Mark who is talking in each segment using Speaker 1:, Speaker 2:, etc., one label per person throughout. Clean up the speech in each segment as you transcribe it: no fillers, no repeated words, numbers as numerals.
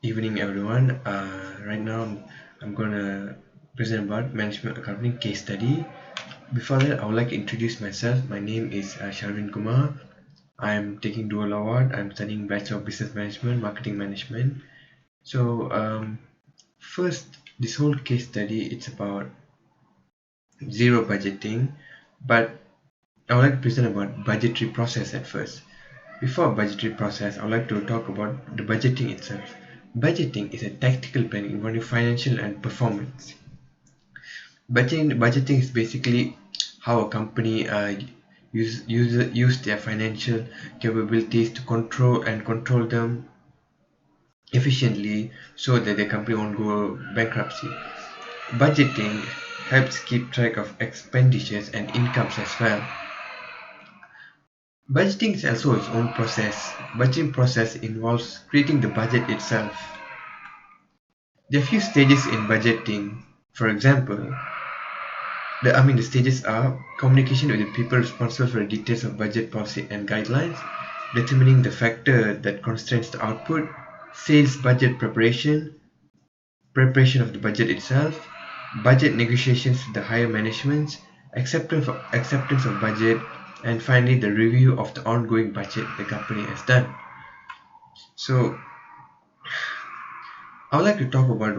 Speaker 1: evening, everyone. Right now, I'm gonna present about management accounting case study. Before that, I would like to introduce myself. My name is Sharvin Kumar. I'm taking dual award. I'm studying Bachelor of Business Management, Marketing Management. So, first, this whole case study it's about zero budgeting, but I would like to present about budgetary process at first. Before budgetary process, I would like to talk about the budgeting itself. Budgeting is a tactical planning involving financial and performance. Budgeting is basically how a company use their financial capabilities to control them efficiently so that the company won't go bankruptcy. Budgeting helps keep track of expenditures and incomes as well. Budgeting is also its own process. Budgeting process involves creating the budget itself. There are few stages in budgeting. For example, the stages are communication with the people responsible for the details of budget policy and guidelines, determining the factor that constrains the output, sales budget preparation of the budget itself, budget negotiations with the higher management, acceptance of budget, and finally the review of the ongoing budget the company has done. So I would like to talk about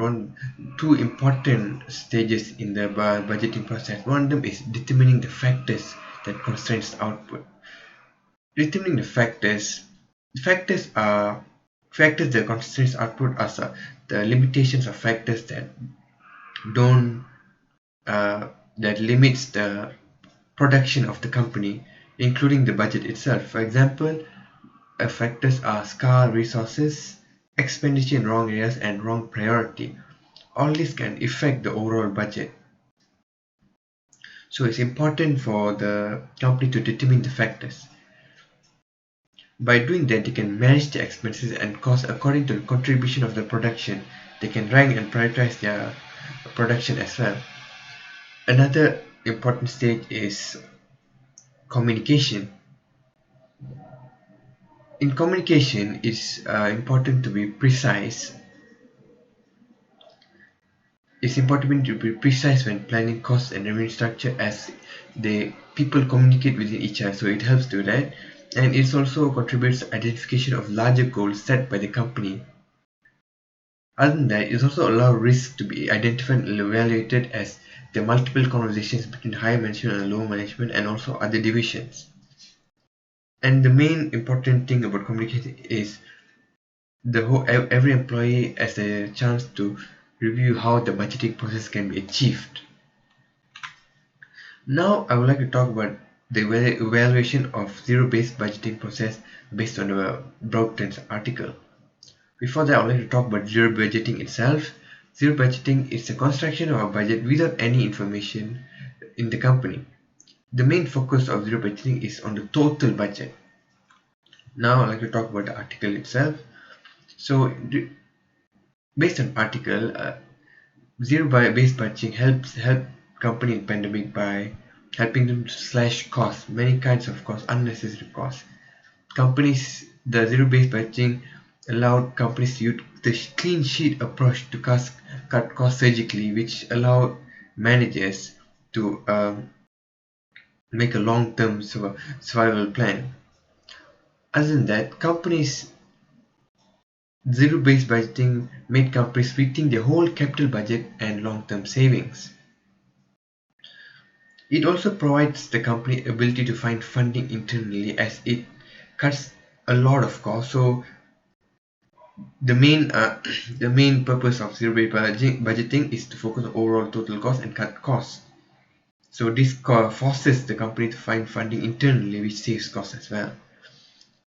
Speaker 1: two important stages in the budgeting process. One of them is determining the factors that constrains the output. Determining the factors that constrains output are the limitations of factors that don't that limits the production of the company, including the budget itself. For example, factors are scarce resources, expenditure in wrong areas, and wrong priority. All this can affect the overall budget. So it's important for the company to determine the factors. By doing that, they can manage the expenses and costs according to the contribution of the production. They can rank and prioritize their production as well. Another important stage is communication. In communication, it's important to be precise. It's important to be precise when planning costs and revenue structure as the people communicate within each other. So it helps to that, and it also contributes to identification of larger goals set by the company. Other than that, it also allows risk to be identified and evaluated as the multiple conversations between higher management and lower management and also other divisions. And the main important thing about communicating is every employee has a chance to review how the budgeting process can be achieved. Now I would like to talk about the evaluation of zero-based budgeting process based on the Broughton's article. Before that, I would like to talk about zero budgeting itself. Zero budgeting is the construction of a budget without any information in the company. The main focus of zero budgeting is on the total budget. Now I'd like to talk about the article itself. So based on article, zero-based budgeting help company in pandemic by helping them to slash costs, many kinds of costs, unnecessary costs. The zero-based budgeting allowed companies to use the clean sheet approach to cut costs surgically, which allowed managers to make a long-term survival plan. Other than that, zero-based budgeting made companies rethink their whole capital budget and long-term savings. It also provides the company ability to find funding internally as it cuts a lot of costs. So the main purpose of zero-based budgeting is to focus on overall total cost and cut costs. So this forces the company to find funding internally, which saves costs as well.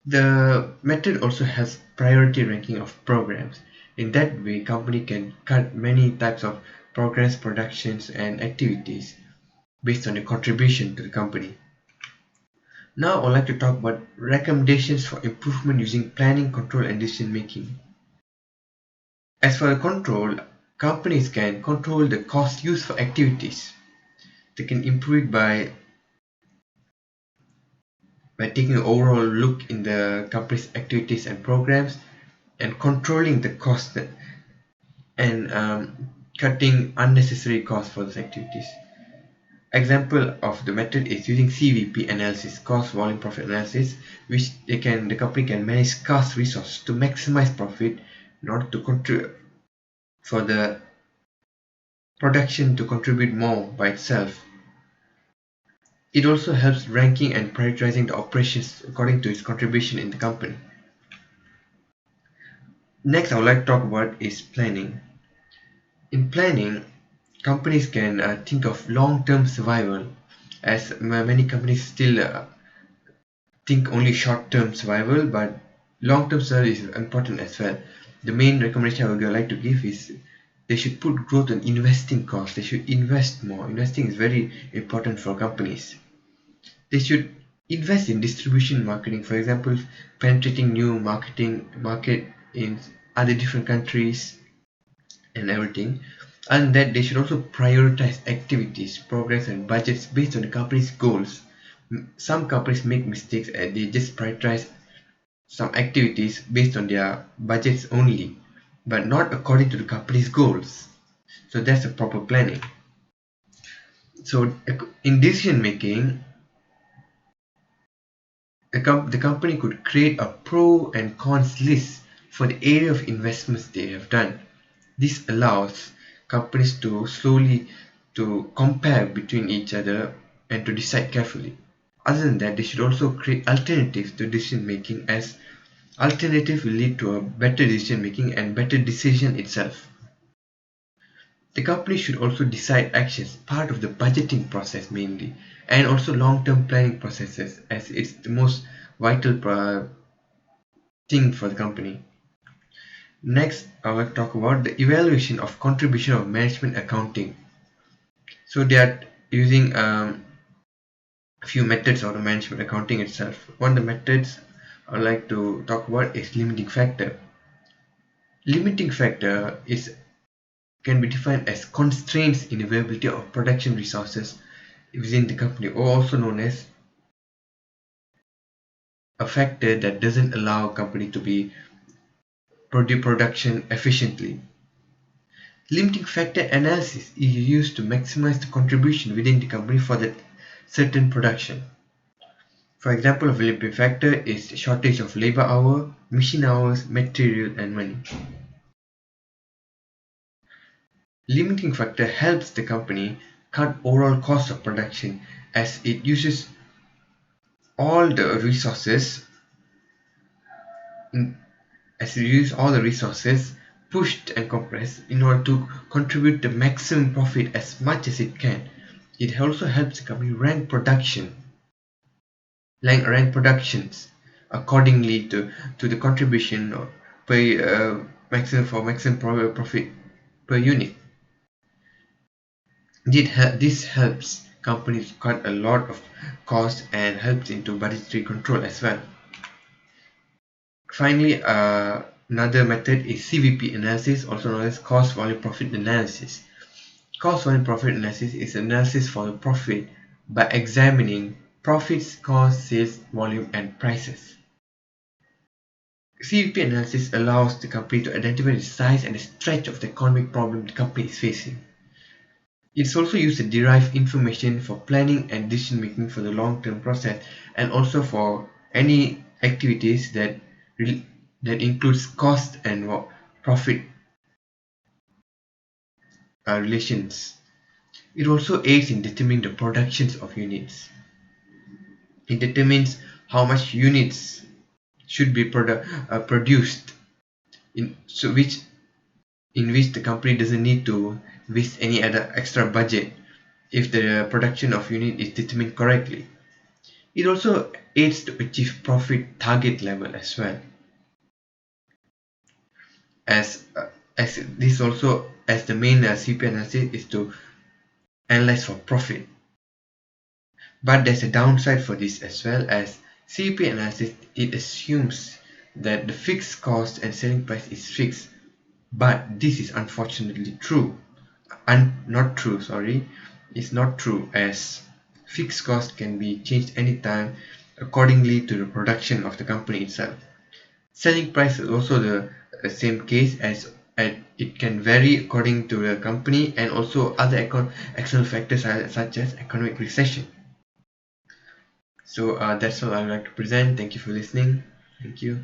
Speaker 1: The method also has priority ranking of programs. In that way, company can cut many types of programs, productions, and activities based on the contribution to the company. Now I would like to talk about recommendations for improvement using planning, control, and decision making. As for the control, companies can control the cost used for activities. They can improve it by taking an overall look in the company's activities and programs. and controlling the cost and cutting unnecessary costs for those activities. Example of the method is using CVP analysis, cost volume profit analysis, which the company can manage scarce resources to maximize profit in order to contribute for the production to contribute more by itself. It also helps ranking and prioritizing the operations according to its contribution in the company. Next, I would like to talk about is planning. In planning, companies can think of long-term survival, as many companies still think only short-term survival, but long-term survival is important as well. The main recommendation I would like to give is they should put growth on investing costs. They should invest more. Investing is very important for companies. They should invest in distribution marketing, for example, penetrating new market in other different countries and everything. And that they should also prioritize activities, progress and budgets based on the company's goals. Some companies make mistakes and they just prioritize some activities based on their budgets only, but not according to the company's goals. So that's a proper planning. So in decision making, the company could create a pro and cons list for the area of investments they have done. This allows companies to slowly to compare between each other and to decide carefully. Other than that, they should also create alternatives to decision making, as alternative will lead to a better decision making and better decision itself. The company should also decide actions, part of the budgeting process mainly, and also long-term planning processes, as it's the most vital thing for the company. Next, I will talk about the evaluation of contribution of management accounting. So they are using a few methods of the management accounting itself. One of the methods I would like to talk about is limiting factor. Limiting factor can be defined as constraints in availability of production resources within the company, or also known as a factor that doesn't allow a company to be production efficiently. Limiting factor analysis is used to maximize the contribution within the company for that certain production. For example of a limiting factor is shortage of labor hour, machine hours, material and money. Limiting factor helps the company cut overall cost of production, as it uses all the resources pushed and compressed in order to contribute the maximum profit as much as it can. It also helps the company rank productions accordingly to the contribution per maximum profit per unit. This helps companies cut a lot of costs and helps into budgetary control as well. Finally, another method is CVP analysis, also known as cost volume profit analysis. Cost volume profit analysis is analysis for the profit by examining profits, costs, sales, volume, and prices. CVP analysis allows the company to identify the size and the stretch of the economic problem the company is facing. It's also used to derive information for planning and decision making for the long-term process, and also for any activities that includes cost and profit relations. It also aids in determining the productions of units. It determines how much units should be produced, in which the company doesn't need to waste any other extra budget if the production of unit is determined correctly. It also aids to achieve profit target level as well, as the main CVP analysis is to analyze for profit. But there's a downside for this as well, as CVP analysis, it assumes that the fixed cost and selling price is fixed, but this is unfortunately it's not true, as fixed cost can be changed anytime accordingly to the production of the company itself. Selling price is also same case as it can vary according to the company and also other external factors such as economic recession. So that's all I'd like to present. Thank you for listening. Thank you.